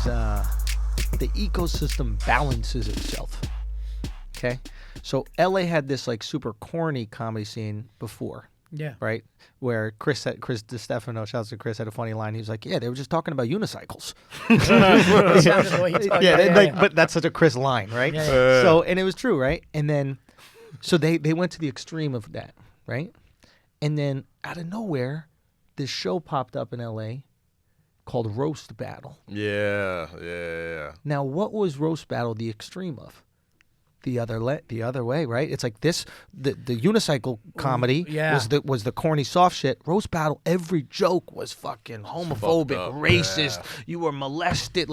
is the ecosystem balances itself. Okay, so LA had this like super corny comedy scene before. Yeah. Right? Where Chris DiStefano, shouts to Chris, had a funny line. He was like, yeah, they were just talking about unicycles. But that's such a Chris line, right? So, and it was true, right? And then, so they went to the extreme of that, right? And then out of nowhere, this show popped up in LA called Roast Battle. Yeah. Now, what was Roast Battle the extreme of? The other way, right? It's like this, the unicycle comedy was the corny soft shit. Roast Battle, every joke was fucking homophobic, racist. Yeah. You were molested,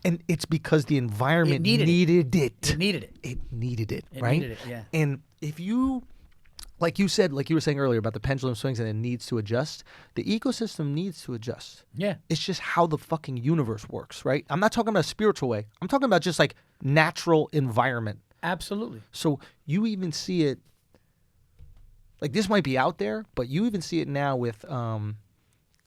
and it's because the environment needed it. It needed it. It needed it, it right? Needed it, yeah. And if you, like you were saying earlier about the pendulum swings and it needs to adjust, the ecosystem needs to adjust. Yeah. It's just how the fucking universe works, right? I'm not talking about a spiritual way. I'm talking about just like natural environment. Absolutely. So you even see it, like this might be out there, but you even see it now with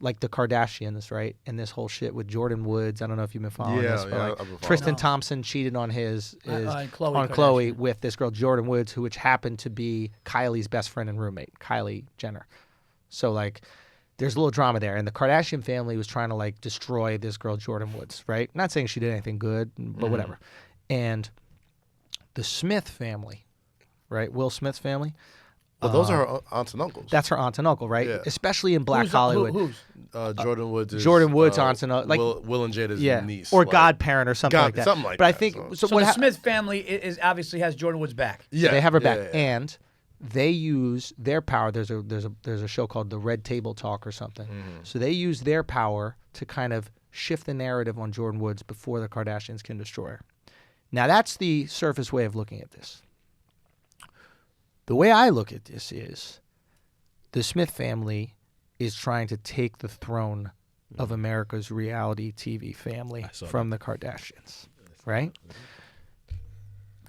like the Kardashians, right? And this whole shit with Jordan Woods. I don't know if you've been following this, but like Tristan Thompson cheated on Khloe with this girl Jordan Woods, which happened to be Kylie's best friend and roommate, Kylie Jenner. So like there's a little drama there, and the Kardashian family was trying to like destroy this girl Jordan Woods, right? Not saying she did anything good, but whatever. And the Smith family, right? Will Smith's family. Well, those are her aunts and uncles. That's her aunt and uncle, right? Yeah. Especially in Black Hollywood. Who's? Jordan Woods. Jordan Woods' aunts and like Will and Jada's niece, or godparent, or something like that. Something like but that. I think so the Smith family is obviously has Jordan Woods back. Yeah, they have her back, and they use their power. There's a show called the Red Table Talk or something. Mm-hmm. So they use their power to kind of shift the narrative on Jordan Woods before the Kardashians can destroy her. Now that's the surface way of looking at this. The way I look at this is the Smith family is trying to take the throne of America's reality TV family from the Kardashians, right?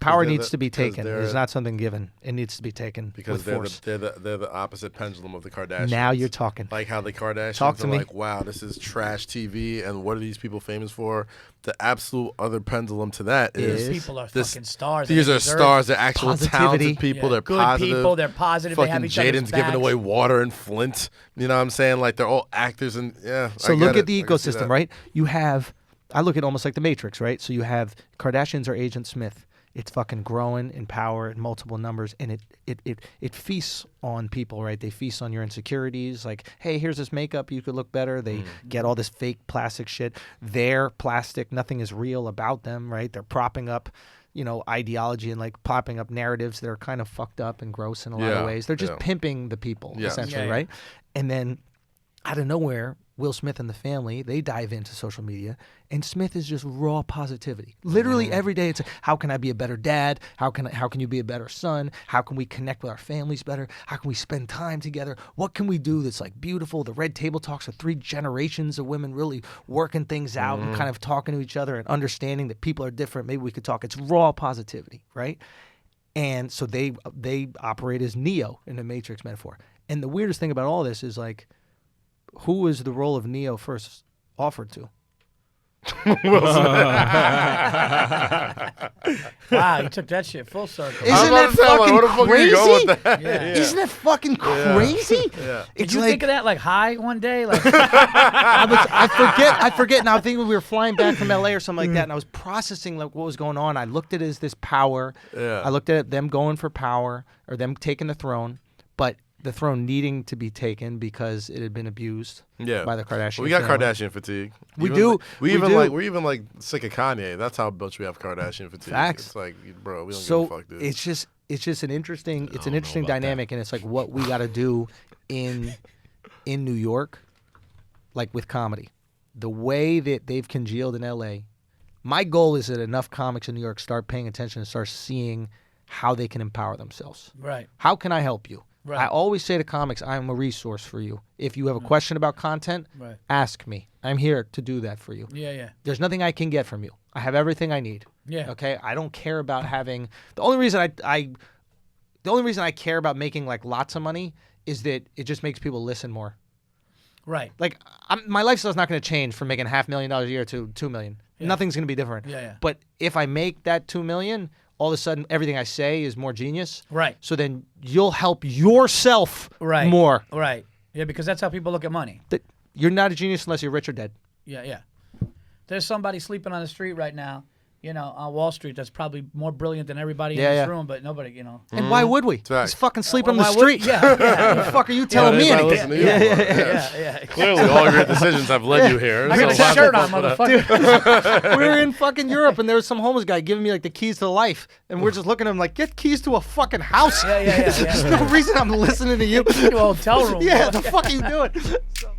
Power needs to be taken. It's not something given. It needs to be taken because with force. They're the opposite pendulum of the Kardashians. Now you're talking. Like how the Kardashians are like, wow, this is trash TV, and what are these people famous for? The absolute other pendulum to that is these people are fucking stars. These are stars. They're actual talented people. They're good positive. people. They're positive. Fucking they have each Jaden's other's giving backs. away water in Flint. You know what I'm saying? Like they're all actors and So look at the ecosystem, right? You have, I look at it almost like the Matrix, right? So you have Kardashians or Agent Smith. It's fucking growing in power in multiple numbers, and it feasts on people, right? They feast on your insecurities. Like, hey, here's this makeup, you could look better. They get all this fake plastic shit. They're plastic. Nothing is real about them, right? They're propping up, ideology and like popping up narratives that are kind of fucked up and gross in a lot of ways. They're just pimping the people, essentially, right? And then out of nowhere, Will Smith and the family, they dive into social media, and Smith is just raw positivity. Literally every day, it's how can I be a better dad? How can you be a better son? How can we connect with our families better? How can we spend time together? What can we do that's like beautiful? The Red Table Talks are 3 generations of women really working things out and kind of talking to each other and understanding that people are different. Maybe we could talk. It's raw positivity, right? And so they operate as Neo in the Matrix metaphor. And the weirdest thing about all this is like, who was the role of Neo first offered to? Wow, you took that shit full circle. Isn't that fucking crazy? Yeah. Isn't that fucking crazy? Yeah. Did you think of that like high one day? Like I forget now. I think when we were flying back from LA or something like that, and I was processing like what was going on. I looked at it as this power. Yeah. I looked at it, them going for power or them taking the throne, but the throne needing to be taken because it had been abused by the Kardashians. Well, we got Kardashian fatigue. We're even sick of Kanye. That's how much we have Kardashian fatigue. Facts. It's like, bro, we don't give a fuck, dude. It's just an interesting dynamic, and it's like what we got to do in New York, like with comedy, the way that they've congealed in LA. My goal is that enough comics in New York start paying attention and start seeing how they can empower themselves. Right. How can I help you? Right. I always say to comics, I'm a resource for you. If you have a question about content, ask me. I'm here to do that for you. Yeah. There's nothing I can get from you. I have everything I need. Yeah. Okay? I don't care about having the only reason I care about making like lots of money is that it just makes people listen more. Right. Like my lifestyle's not going to change from making $500,000 a year to $2 million. Nothing's gonna be different. Yeah. But if I make that $2 million, all of a sudden everything I say is more genius. Right. So then you'll help yourself Right. more. Right. Yeah, because that's how people look at money. You're not a genius unless you're rich or dead. Yeah. There's somebody sleeping on the street right now, on Wall Street that's probably more brilliant than everybody in this room, but nobody, And why would we? right. He's fucking sleeping on Why the would- street. Yeah. What the fuck are you telling me anybody anything? listen to you? Yeah. Clearly, all your decisions have led you here. I got so a why shirt the on, fuck would I- motherfucker. We were in fucking Europe, and there was some homeless guy giving me like the keys to life, and we're just looking at him like, get keys to a fucking house. Yeah. There's no reason I'm listening to you. To a hotel room. Yeah, the fuck are you doing? So-